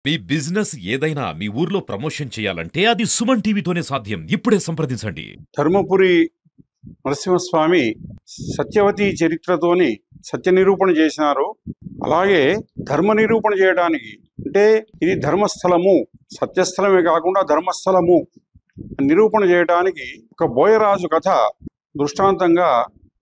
మీ business ఏదైనా మీ ఊర్లో promotion చేయాలంటే అది సుమన్ టీవీతోనే సాధ్యం. ఇప్పుడే సంప్రదించండి. ధర్మపురి నరసింహస్వామి సత్యవతి చరిత్రతోని సత్య నిరూపణ చేసినారు. అలాగే ధర్మ నిరూపణ చేయడానికి అంటే ఇది ధర్మస్థలము, సత్యస్థలమే కాకుండా ధర్మస్థలము నిరూపణ చేయడానికి ఒక బోయరాజు కథ దృష్టాంతంగా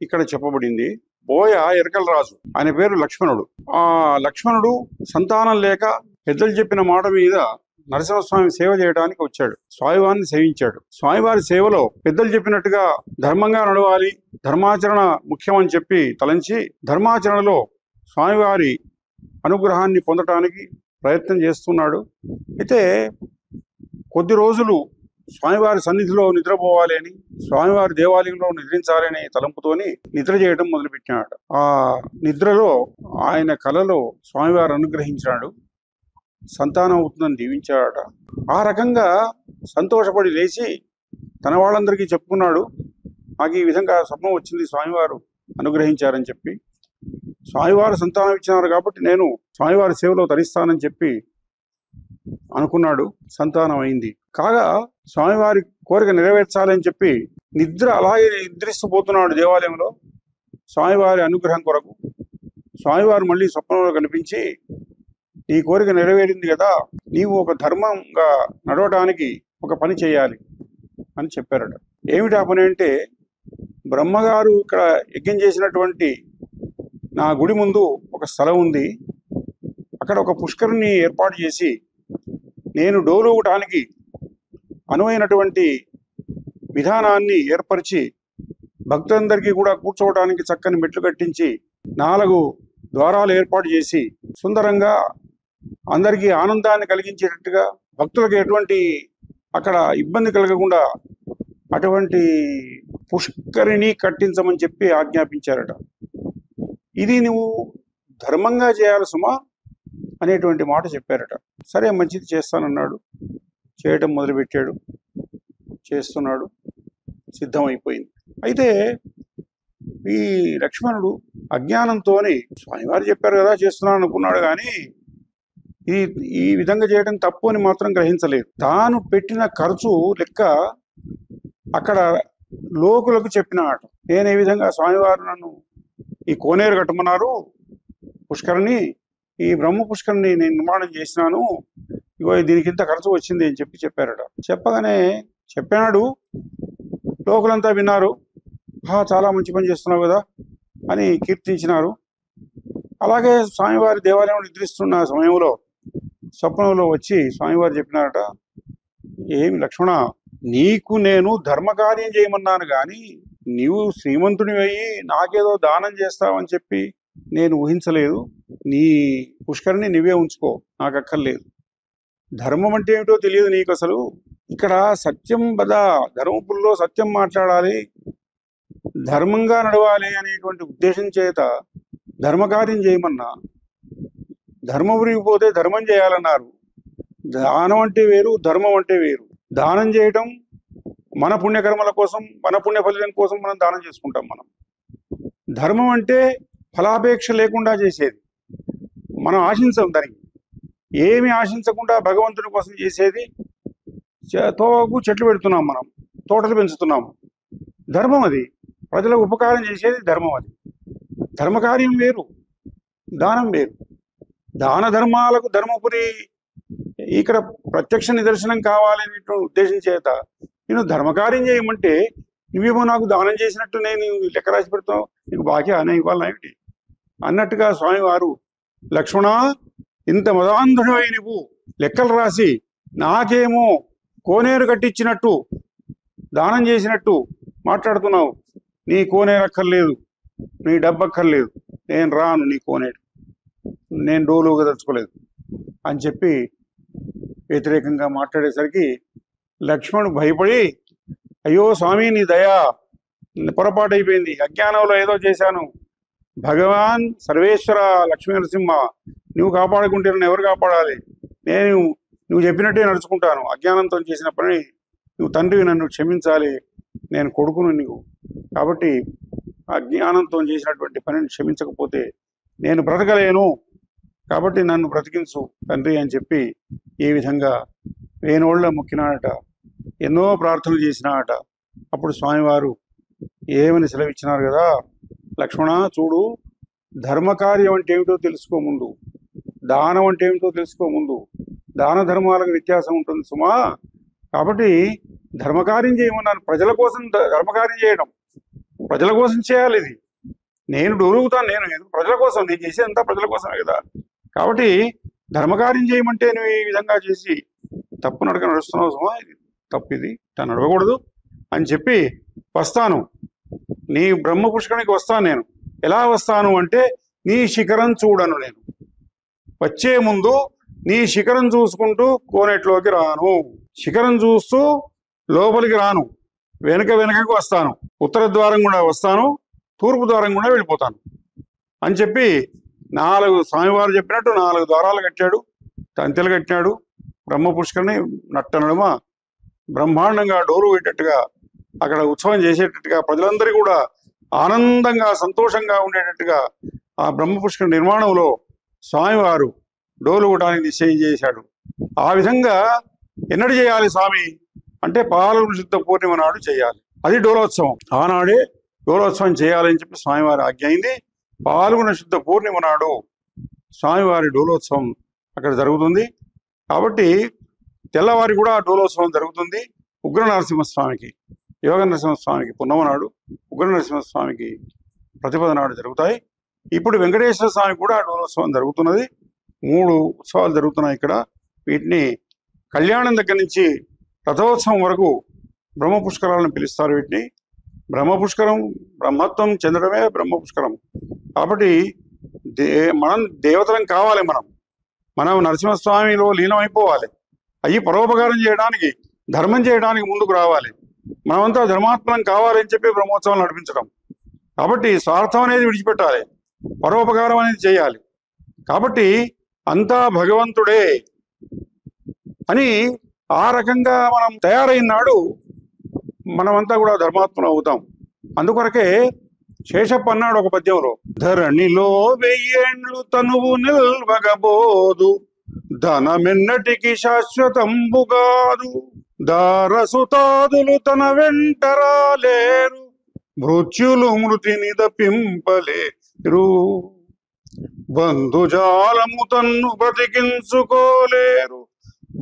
ఇక్కడ చెప్పబడింది. బోయ ఎరకల రాజు, ఆయన పేరు లక్ష్మణుడు. ఆ లక్ష్మణుడు సంతానం లేక పెద్దలు చెప్పిన మాట మీద నరసింహస్వామి సేవ చేయడానికి వచ్చాడు. స్వామివారిని సేవించాడు. స్వామివారి సేవలో పెద్దలు చెప్పినట్టుగా ధర్మంగా నడవాలి, ధర్మాచరణ ముఖ్యమని చెప్పి తలంచి ధర్మాచరణలో స్వామివారి అనుగ్రహాన్ని పొందటానికి ప్రయత్నం చేస్తున్నాడు. అయితే కొద్ది రోజులు స్వామివారి సన్నిధిలో నిద్రపోవాలి అని, స్వామివారి దేవాలయంలో నిద్రించాలని తలంపుతోని నిద్ర చేయడం మొదలుపెట్టినాడు. ఆ నిద్రలో ఆయన కలలో స్వామివారు అనుగ్రహించాడు, సంతానం అవుతుందని దీవించాడట. ఆ రకంగా సంతోషపడి లేచి తన వాళ్ళందరికీ చెప్పుకున్నాడు, నాకు ఈ విధంగా స్వప్నం వచ్చింది, స్వామివారు అనుగ్రహించారని చెప్పి. స్వామివారు సంతానం ఇచ్చినారు కాబట్టి నేను స్వామివారి సేవలో తరిస్తానని చెప్పి అనుకున్నాడు. సంతానం అయింది. కాగా స్వామివారి కోరిక నెరవేర్చాలని చెప్పి నిద్ర అలాగే నిద్రిస్తూ పోతున్నాడు దేవాలయంలో స్వామివారి అనుగ్రహం కొరకు. స్వామివారు మళ్ళీ స్వప్నంలో కనిపించి, నీ కోరిక నెరవేరింది కదా, నీవు ఒక ధర్మంగా నడవటానికి ఒక పని చేయాలి అని చెప్పారట. ఏమిటి ఆ పని అంటే, బ్రహ్మగారు ఇక్కడ యజ్ఞం చేసినటువంటి నా గుడి ముందు ఒక స్థలం ఉంది, అక్కడ ఒక పుష్కరిని ఏర్పాటు చేసి నేను డోలుగటానికి అనువైనటువంటి విధానాన్ని ఏర్పరిచి భక్తులందరికీ కూడా కూర్చోవడానికి చక్కని మెట్లు కట్టించి 4 ద్వారాలు ఏర్పాటు చేసి సుందరంగా అందరికీ ఆనందాన్ని కలిగించేటట్టుగా, భక్తులకు ఎటువంటి అక్కడ ఇబ్బంది కలగకుండా అటువంటి పుష్కరిణి కట్టించమని చెప్పి ఆజ్ఞాపించారట. ఇది నువ్వు ధర్మంగా చేయాలి సుమా అనేటువంటి మాట చెప్పారట. సరే మంచిది చేస్తానన్నాడు. చేయటం మొదలుపెట్టాడు, చేస్తున్నాడు, సిద్ధమైపోయింది. అయితే ఈ లక్ష్మణుడు అజ్ఞానంతోని స్వామివారు చెప్పారు కదా చేస్తున్నాను అనుకున్నాడు, కానీ ఈ విధంగా చేయడం తప్పు అని మాత్రం గ్రహించలేదు. తాను పెట్టిన ఖర్చు లెక్క అక్కడ లోకులకు చెప్పినాడు. నేను ఈ విధంగా స్వామివారు నన్ను ఈ కోనేరు కట్టమన్నారు, పుష్కరిని, ఈ బ్రహ్మ పుష్కరిని నేను నిర్మాణం చేసినాను, ఇగో దీనికి ఇంత ఖర్చు వచ్చింది అని చెప్పి చెప్పారట. చెప్పగానే చెప్పాడు, లోకులంతా విన్నారు. చాలా మంచి పని చేస్తున్నావు కదా అని కీర్తించినారు. అలాగే స్వామివారి దేవాలయంలో నిద్రిస్తున్న సమయంలో స్వప్నంలో వచ్చి స్వామివారు చెప్పినారట, ఏమి లక్ష్మణ, నీకు నేను ధర్మకార్యం చేయమన్నాను కానీ నీవు శ్రీమంతుని అయ్యి నాకేదో దానం చేస్తావని చెప్పి నేను ఊహించలేదు. నీ పుష్కరిని నువ్వే ఉంచుకో, నాకు అక్కర్లేదు. ధర్మం అంటే ఏమిటో తెలియదు నీకు అసలు. ఇక్కడ సత్యం బదా, ధర్మపురిలో సత్యం మాట్లాడాలి, ధర్మంగా నడవాలి అనేటువంటి ఉద్దేశం చేత ధర్మకార్యం చేయమన్నా. ధర్మపురికి పోతే ధర్మం చేయాలన్నారు. దానం అంటే వేరు, ధర్మం అంటే వేరు. దానం చేయటం మన పుణ్యకర్మల కోసం, మన పుణ్య ఫలితం కోసం మనం దానం చేసుకుంటాం. మనం ధర్మం అంటే ఫలాపేక్ష లేకుండా చేసేది, మనం ఆశించం, దానికి ఏమి ఆశించకుండా భగవంతుని కోసం చేసేది. తోవకు చెట్లు పెడుతున్నాం, మనం తోటలు పెంచుతున్నాము, ధర్మం అది. ప్రజలకు ఉపకారం చేసేది ధర్మం. అది ధర్మకార్యం వేరు, దానం వేరు. దాన ధర్మాలకు ధర్మపురి ఇక్కడ ప్రత్యక్ష నిదర్శనం కావాలనేటువంటి ఉద్దేశం చేత నేను ధర్మకార్యం చేయమంటే నువ్వేమో నాకు దానం చేసినట్టు నేను లెక్క రాసి పెడతావు, నీకు బాకీ అనే ఇవ్వాలి ఏమిటి అన్నట్టుగా స్వామివారు, లక్ష్మణ, ఇంత మదాంధుడై నువ్వు లెక్కలు రాసి నాకేమో కోనేరు కట్టించినట్టు దానం చేసినట్టు మాట్లాడుతున్నావు. నీ కోనేరు అక్కర్లేదు, నీ డబ్బక్కర్లేదు, నేను రాను నీ కోనేరు, నేను డోలుగా తెచ్చుకోలేదు అని చెప్పి వ్యతిరేకంగా మాట్లాడేసరికి లక్ష్మణుడు భయపడి, అయ్యో స్వామి నీ దయా, పొరపాటు అయిపోయింది, అజ్ఞానంలో ఏదో చేశాను, భగవాన్ సర్వేశ్వర లక్ష్మీ నరసింహ, నువ్వు కాపాడుకుంటే నన్ను ఎవరు కాపాడాలి, నువ్వు చెప్పినట్టే నడుచుకుంటాను, అజ్ఞానంతో చేసిన పని నువ్వు తండ్రివి, నన్ను క్షమించాలి, నేను కొడుకును నీకు, కాబట్టి అజ్ఞానంతో చేసినటువంటి పనిని క్షమించకపోతే నేను బ్రతకలేను కాబట్టి నన్ను బ్రతికించు తండ్రి అని చెప్పి ఈ విధంగా వేణోళ్ళ మొక్కినాడట, ఎన్నో ప్రార్థనలు చేసినాడట. అప్పుడు స్వామివారు ఏమని సెలవిచ్చినారు కదా, లక్ష్మణ చూడు, ధర్మకార్యం అంటే ఏమిటో తెలుసుకో ముందు, దానం అంటే ఏమిటో తెలుసుకో ముందు. దాన ధర్మాలకు వ్యత్యాసం ఉంటుంది సుమా. కాబట్టి ధర్మకార్యం చేయమన్నాను, ప్రజల కోసం ధర్మకార్యం చేయడం, ప్రజల కోసం చేయాలి. ఇది నేను డోలుగుతాను, నేను ప్రజల కోసం, నేను చేసేదంతా ప్రజల కోసమే కదా. కాబట్టి ధర్మకార్యం చేయమంటే నువ్వు ఈ విధంగా చేసి తప్పు నడక నడుస్తున్నావు సుమా, ఇది తప్పు, ఇది ఇట్లా నడవకూడదు అని చెప్పి వస్తాను, నీ బ్రహ్మ పుష్కరానికి వస్తాను. నేను ఎలా వస్తాను అంటే నీ శిఖరం చూడను, నేను వచ్చే ముందు నీ శిఖరం చూసుకుంటూ కోనేట్లోకి రాను, శిఖరం చూస్తూ లోపలికి రాను, వెనకకు వస్తాను, ఉత్తర ద్వారం కూడా వస్తాను, తూర్పు ద్వారం కూడా వెళ్ళిపోతాను అని చెప్పి 4 స్వామివారు చెప్పినట్టు 4 ద్వారాలు కట్టాడు, తంతెలు కట్టినాడు. బ్రహ్మ పుష్కరిని నట్ట నడుమ బ్రహ్మాండంగా డోలు పెట్టేట్టుగా, అక్కడ ఉత్సవం చేసేటట్టుగా, ప్రజలందరూ కూడా ఆనందంగా సంతోషంగా ఉండేటట్టుగా ఆ బ్రహ్మ పుష్కర నిర్మాణంలో స్వామివారు డోలు కొట్టడానికి నిశ్చయం చేశాడు. ఆ విధంగా ఎన్నడు చేయాలి స్వామి అంటే పాల్గొన శుద్ధ పూర్ణిమ నాడు చేయాలి, అది డోలోత్సవం. ఆనాడే డోలోత్సవం చేయాలని చెప్పి స్వామివారి ఆజ్ఞ అయింది. పాల్గొన శుద్ధ పూర్ణిమ నాడు స్వామివారి డోలోత్సవం అక్కడ జరుగుతుంది. కాబట్టి తెల్లవారి కూడా డోలోత్సవం జరుగుతుంది. ఉగ్ర నరసింహస్వామికి, యోగ నరసింహస్వామికి పున్నమ నాడు, ఉగ్ర నరసింహస్వామికి ప్రతిపద నాడు జరుగుతాయి. ఇప్పుడు వెంకటేశ్వర స్వామికి కూడా డోలోత్సవం జరుగుతున్నది. 3 ఉత్సవాలు జరుగుతున్నాయి ఇక్కడ. వీటిని కళ్యాణం దగ్గర నుంచి రథోత్సవం వరకు బ్రహ్మ పుష్కరాలను పిలుస్తారు. వీటిని బ్రహ్మ పుష్కరం, బ్రహ్మత్వం చెందడమే బ్రహ్మ పుష్కరం. కాబట్టి మనం దేవతలం కావాలి, మనం నరసింహస్వామిలో లీనమైపోవాలి. అవి పరోపకారం చేయడానికి, ధర్మం చేయడానికి ముందుకు రావాలి. మనమంతా ధర్మాత్మలం కావాలని చెప్పి బ్రహ్మోత్సవాలు నడిపించడం. కాబట్టి స్వార్థం అనేది విడిచిపెట్టాలి, పరోపకారం అనేది చేయాలి. కాబట్టి అంతా భగవంతుడే అని ఆ రకంగా మనం తయారైన నాడు మనమంతా కూడా ధర్మాత్మలు అవుతాం. అందుకొరకే శేషప్ప అన్నాడు ఒక పద్యంలో, ధరణిలో 1000 ఏండ్లు తనువు నిల్వగబోదు, ధనమెన్నటికి శాశ్వతంబు కాదు, దారసుతాదులు తన వెంటరాలేరు, మృత్యులు మృతిని దప్పింపలేరు, బంధుజాలము తన్ను బ్రతికించుకోలేరు,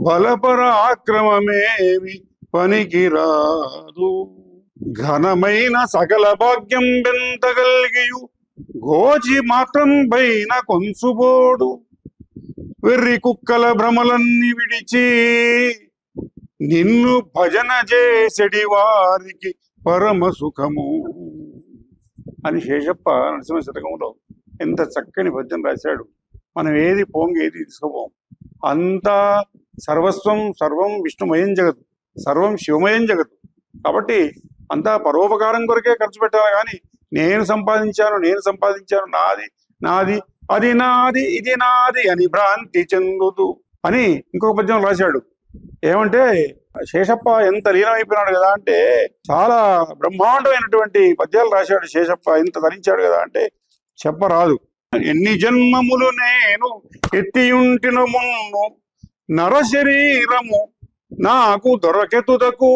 బలపరాక్రమమేమి పనికిరాదు, ఘనమైన సకల భాగ్యం బెంతగల్గియు గోచి మాత్రం పైన కొంచుబోడు, వెర్రి కుక్కల భ్రమలన్నీ విడిచి నిన్ను భజన చేసెడి వారికి పరమ సుఖము అని శేషప్ప నరసింహ శతకంలో ఎంత చక్కని పద్యం రాశాడు. మనం ఏది పోంగి ఏది తీసుకుపోం, అంతా సర్వస్వం సర్వం విష్ణుమయం జగత్, సర్వం శివమయం జగత్. కాబట్టి అంతా పరోపకారం కొరకే ఖర్చు పెట్టాలి. కానీ నేను సంపాదించాను నాది నాది అది నాది ఇది నాది అని భ్రాంతి చెందుతూ అని ఇంకొక పద్యం రాశాడు. ఏమంటే శేషప్ప ఎంత లీనమైపోయినాడు కదా అంటే, చాలా బ్రహ్మాండమైనటువంటి పద్యాలు రాశాడు శేషప్ప. ఎంత ధరించాడు కదా అంటే చెప్పరాదు. ఎన్ని జన్మములు నేను ఎత్తియుంటిన మున్ను, నరశరీరము నాకు దొరకెతుదకు,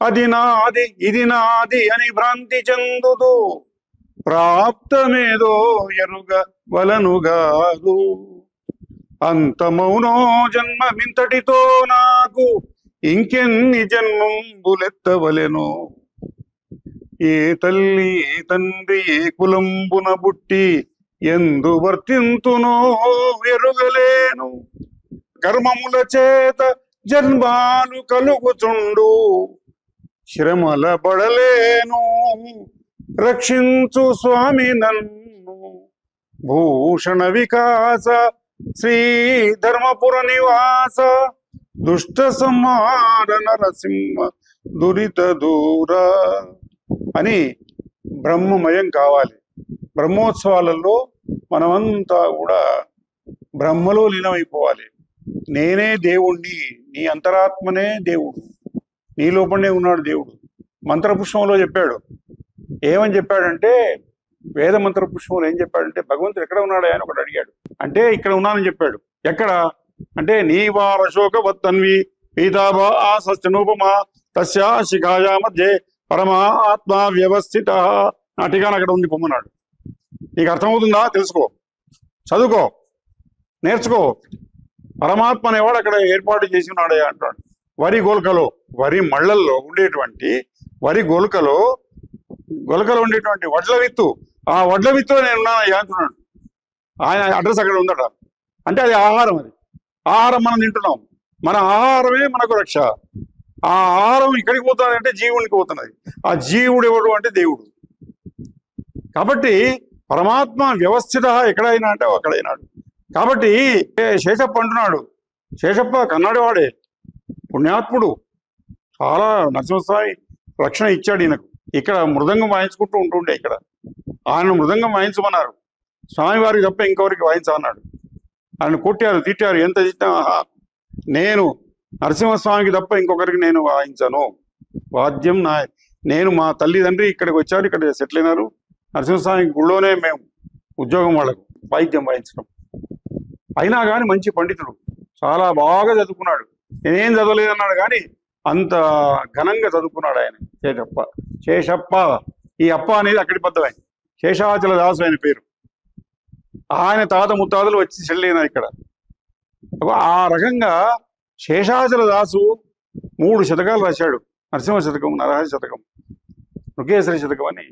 అది నాది ఇది నాది అని భ్రాంతి చెందుదు, ప్రాప్తమేదో ఎరుగ వలనుగాదు, అంతమౌనో జన్మమింతటితో నాకు ఇంకెన్ని జన్మంబులెత్తవలెనో, ఏ తల్లి ఏ తండ్రి ఏ కులంబున పుట్టి ఎందు వర్తింతునో ఎరుగలేను, కర్మముల చేత జన్మాలు కలుగుచుండు, శ్రమల పడలేను రక్షించు స్వామి నన్ను, భూషణ వికాస శ్రీ ధర్మపుర నివాస, దుష్ట సంహార నరసింహ దురిత దూర అని బ్రహ్మమయం కావాలి. బ్రహ్మోత్సవాలలో మనమంతా కూడా బ్రహ్మలో లీనమైపోవాలి. నేనే దేవుణ్ణి, నీ అంతరాత్మనే దేవుడు, నీ లోపలనే ఉన్నాడు దేవుడు. మంత్రపుష్పంలో చెప్పాడు. ఏమని చెప్పాడంటే, వేద మంత్ర పుష్పంలో ఏం చెప్పాడంటే, భగవంతుడు ఎక్కడ ఉన్నాడా అని ఒకటి అడిగాడు. అంటే ఇక్కడ ఉన్నానని చెప్పాడు. ఎక్కడ అంటే నీవారశోక వత్తన్వి పీతాభా సస్యనూపమా తస్యా శిఖాయా మధ్య పరమాత్మ వ్యవస్థిత నా ఠికాన అక్కడ ఉంది పొమ్మన్నాడు. నీకు అర్థమవుతుందా? తెలుసుకో, చదువుకో, నేర్చుకో. పరమాత్మ అనేవాడు అక్కడ ఏర్పాటు చేసి ఉన్నాడే అంటాడు. వరి గోల్కలో, వరి మళ్ళల్లో ఉండేటువంటి వరి గొలుకలో ఉండేటువంటి వడ్ల విత్తు, ఆ వడ్ల విత్తులో నేను ఉన్నానయ్యా అంటున్నాడు. ఆయన అడ్రస్ అక్కడ ఉందట. అంటే అది ఆహారం, అది ఆహారం మనం తింటున్నాం. మన ఆహారమే మనకు రక్ష. ఆ ఆహారం ఇక్కడికి పోతుందంటే జీవునికి పోతున్నది. ఆ జీవుడు ఎవడు అంటే దేవుడు. కాబట్టి పరమాత్మ వ్యవస్థిత ఎక్కడైనా అంటే అక్కడైనాడు. కాబట్టి శేషప్ప అంటున్నాడు, శేషప్ప కన్నడ వాడే, పుణ్యాత్ముడు, చాలా నరసింహస్వామి రక్షణ ఇచ్చాడు ఈయనకు. ఇక్కడ మృదంగం వాయించుకుంటూ ఉంటుండే. ఇక్కడ ఆయన మృదంగం వాయించమన్నారు, స్వామివారికి తప్ప ఇంకొకరికి వాయించమన్నాడు. ఆయన కొట్టారు, తిట్టారు. ఎంత తిట్టా, నేను నరసింహస్వామికి తప్ప ఇంకొకరికి నేను వాయించాను. వాద్యం నేను మా తల్లిదండ్రి ఇక్కడికి వచ్చారు, ఇక్కడ సెటిల్ అయినారు. నరసింహస్వామి గుళ్ళోనే మేము ఉద్యోగం, వాళ్ళకు వాయిద్యం వాయించడం. అయినా కానీ మంచి పండితుడు, చాలా బాగా చదువుకున్నాడు. నేనేం చదవలేదన్నాడు కానీ అంత ఘనంగా చదువుకున్నాడు ఆయన శేషప్ప. ఈ అప్ప అనేది అక్కడి పద్ధతి. శేషాచల దాసు ఆయన పేరు. ఆయన తాత ముత్తాతలు వచ్చి చెల్లినారు ఇక్కడ. ఆ రకంగా శేషాచల దాసు 3 శతకాలు రాశాడు. నరసింహ శతకం, నరహరి శతకం, మృగేశ్వరి శతకం అని.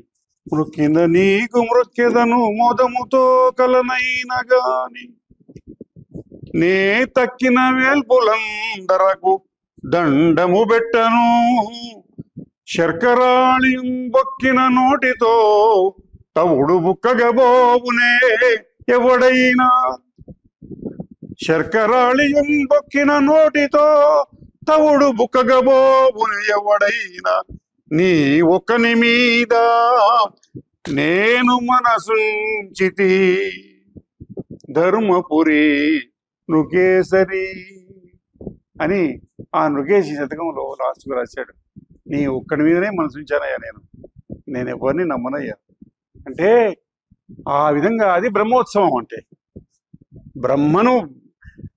మృక్కింద నీకు మృక్కెదను మోదముతో కలనైన గాని నే తక్కిన వేల్పులందరకు దండము పెట్టను శర్కరాళిం బొక్కిన నోటితో తవుడు బుక్కగబోవునే ఎవడైనా. శర్కరాళియం బొక్కిన నోటితో తవుడు బుక్కగబోవునే ఎవడైనా. నీ ఒక్కని మీద నేను మనసుంచితి ధర్మపురి నృకేసరి అని ఆ నృకేశి శతకంలో లాస్ట్కు రాశాడు. నీ ఒక్కడి మీదనే మనసుంచానయ్యా, నేను ఎవరిని నమ్మనయ్యా. అంటే ఆ విధంగా అది బ్రహ్మోత్సవం. అంటే బ్రహ్మను,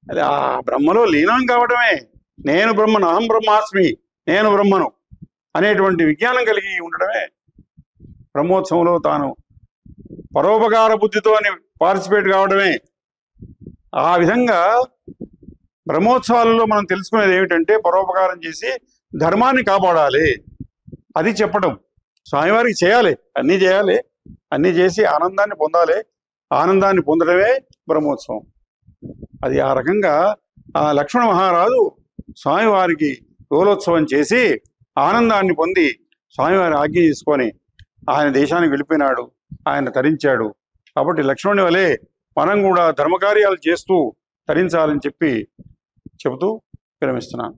అది ఆ బ్రహ్మలో లీనం కావడమే. నేను బ్రహ్మను, అహం బ్రహ్మాస్మి, నేను బ్రహ్మను అనేటువంటి విజ్ఞానం కలిగి ఉండడమే బ్రహ్మోత్సవంలో తాను పరోపకార బుద్ధితో పార్టిసిపేట్ కావడమే. ఆ విధంగా బ్రహ్మోత్సవాలలో మనం తెలుసుకునేది ఏమిటంటే పరోపకారం చేసి ధర్మాన్ని కాపాడాలి, అది చెప్పడం. స్వామివారికి చేయాలి, అన్నీ చేయాలి, అన్నీ చేసి ఆనందాన్ని పొందాలి. ఆనందాన్ని పొందడమే బ్రహ్మోత్సవం. అది ఆ రకంగా ఆ లక్ష్మణ మహారాజు స్వామివారికి డోలోత్సవం చేసి ఆనందాన్ని పొంది స్వామివారి ఆజ్ఞ తీసుకొని ఆయన దేశానికి వెళ్ళిపోయినాడు, ఆయన తరించాడు. కాబట్టి లక్ష్మణుని వలె మనం కూడా ధర్మకార్యాలు చేస్తూ తరించాలని చెబుతూ విరమిస్తున్నాను.